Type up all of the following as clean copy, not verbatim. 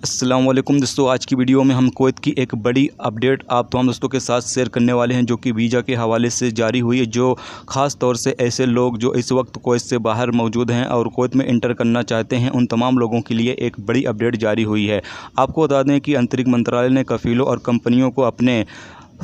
अस्सलाम वालेकुम दोस्तों, आज की वीडियो में हम कुवैत की एक बड़ी अपडेट आप तमाम दोस्तों के साथ शेयर करने वाले हैं, जो कि वीज़ा के हवाले से जारी हुई है। जो ख़ास तौर से ऐसे लोग जो इस वक्त कुवैत से बाहर मौजूद हैं और कुवैत में इंटर करना चाहते हैं, उन तमाम लोगों के लिए एक बड़ी अपडेट जारी हुई है। आपको बता दें कि अंतरिक्ष मंत्रालय ने कफ़ीलों और कंपनियों को अपने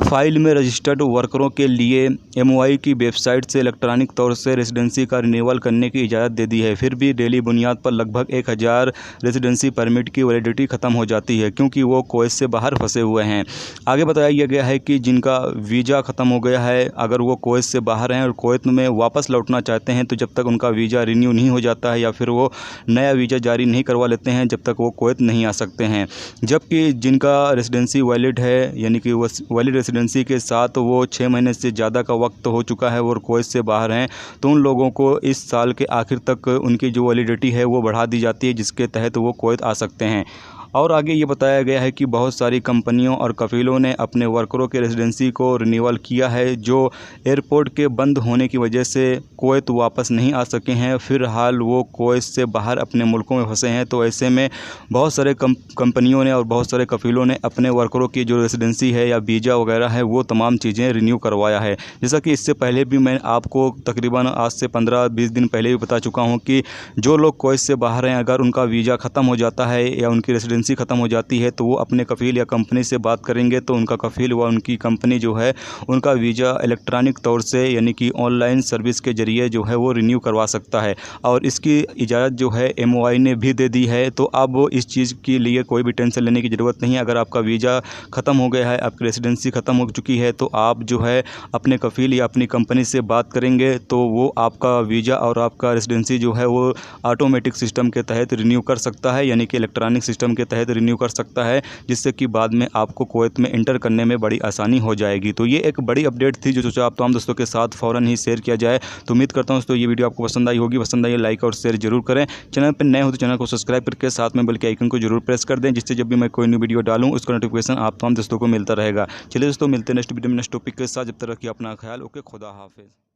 फ़ाइल में रजिस्टर्ड वर्करों के लिए MOI की वेबसाइट से इलेक्ट्रॉनिक तौर से रेजिडेंसी का रिन्यूअल करने की इजाज़त दे दी है। फिर भी डेली बुनियाद पर लगभग 1000 रेजिडेंसी परमिट की वैलिडिटी ख़त्म हो जाती है, क्योंकि वो कुवैत से बाहर फंसे हुए हैं। आगे बताया गया है कि जिनका वीज़ा ख़त्म हो गया है, अगर वो कुवैत से बाहर हैं और कुवैत में वापस लौटना चाहते हैं, तो जब तक उनका वीज़ा रिन्यू नहीं हो जाता है या फिर वो नया वीज़ा जारी नहीं करवा लेते हैं, जब तक वो कुवैत नहीं आ सकते हैं। जबकि जिनका रेजिडेंसी वैलिड है, यानी कि वो वैलिड रेजिडेंसी के साथ वो 6 महीने से ज़्यादा का वक्त हो चुका है और कुवैत से बाहर हैं, तो उन लोगों को इस साल के आखिर तक उनकी जो वैलिडिटी है वो बढ़ा दी जाती है, जिसके तहत वो कुवैत आ सकते हैं। और आगे ये बताया गया है कि बहुत सारी कंपनियों और कफ़ीलों ने अपने वर्करों के रेजिडेंसी को रिन्यूअल किया है, जो एयरपोर्ट के बंद होने की वजह से कुवैत वापस नहीं आ सके हैं। फ़िलहाल वो कुवैत से बाहर अपने मुल्कों में फंसे हैं, तो ऐसे में बहुत सारे कंपनियों ने और बहुत सारे कफ़ीलों ने अपने वर्करों की जो रेजिडेंसी है या वीज़ा वगैरह है, वो तमाम चीज़ें रिन्यू करवाया है। जैसा कि इससे पहले भी मैं आपको तकरीबन आज से 15-20 दिन पहले भी बता चुका हूँ कि जो लोग कुवैत से बाहर हैं, अगर उनका वीज़ा ख़त्म हो जाता है या उनकी रेजिडेंसी ख़त्म हो जाती है, तो वो अपने कफ़ील या कंपनी से बात करेंगे, तो उनका कफ़ील व उनकी कंपनी जो है उनका वीज़ा इलेक्ट्रॉनिक तौर से यानी कि ऑनलाइन सर्विस के ज़रिए जो है वो रिन्यू करवा सकता है। और इसकी इजाज़त जो है MOI ने भी दे दी है। तो अब इस चीज़ के लिए कोई भी टेंशन लेने की ज़रूरत नहीं है। अगर आपका वीज़ा ख़त्म हो गया है, आपकी रेजिडेंसी ख़त्म हो चुकी है, तो आप जो है अपने कफ़ील या अपनी कंपनी से बात करेंगे, तो वो आपका वीज़ा और आपका रेजिडेंसी जो है वो ऑटोमेटिक सिस्टम के तहत रिन्यू कर सकता है, यानी कि इलेक्ट्रॉनिक सिस्टम के तहत रिन्यू कर सकता है, जिससे कि बाद में आपको कुवैत में इंटर करने में बड़ी आसानी हो जाएगी। तो ये एक बड़ी अपडेट थी जो सोचा आप तमाम दोस्तों के साथ फ़ौरन ही शेयर किया जाए। तो उम्मीद करता हूँ दोस्तों ये वीडियो आपको पसंद आई होगी। पसंद आई लाइक और शेयर जरूर करें। चैनल पर नए हो तो चैनल को सब्सक्राइब करके साथ में बेल के आइकन को जरूर प्रेस कर दें, जिससे जब भी मैं कोई न्यू वीडियो डालूँ उसका नोटिफिकेशन आप तमाम दोस्तों को मिलता रहेगा। चलिए दोस्तों, मिलते हैं नेक्स्ट वीडियो में नेक्स्ट टॉपिक के साथ। जब तक रखिए अपना ख्याल। ओके, खुदा हाफिज़।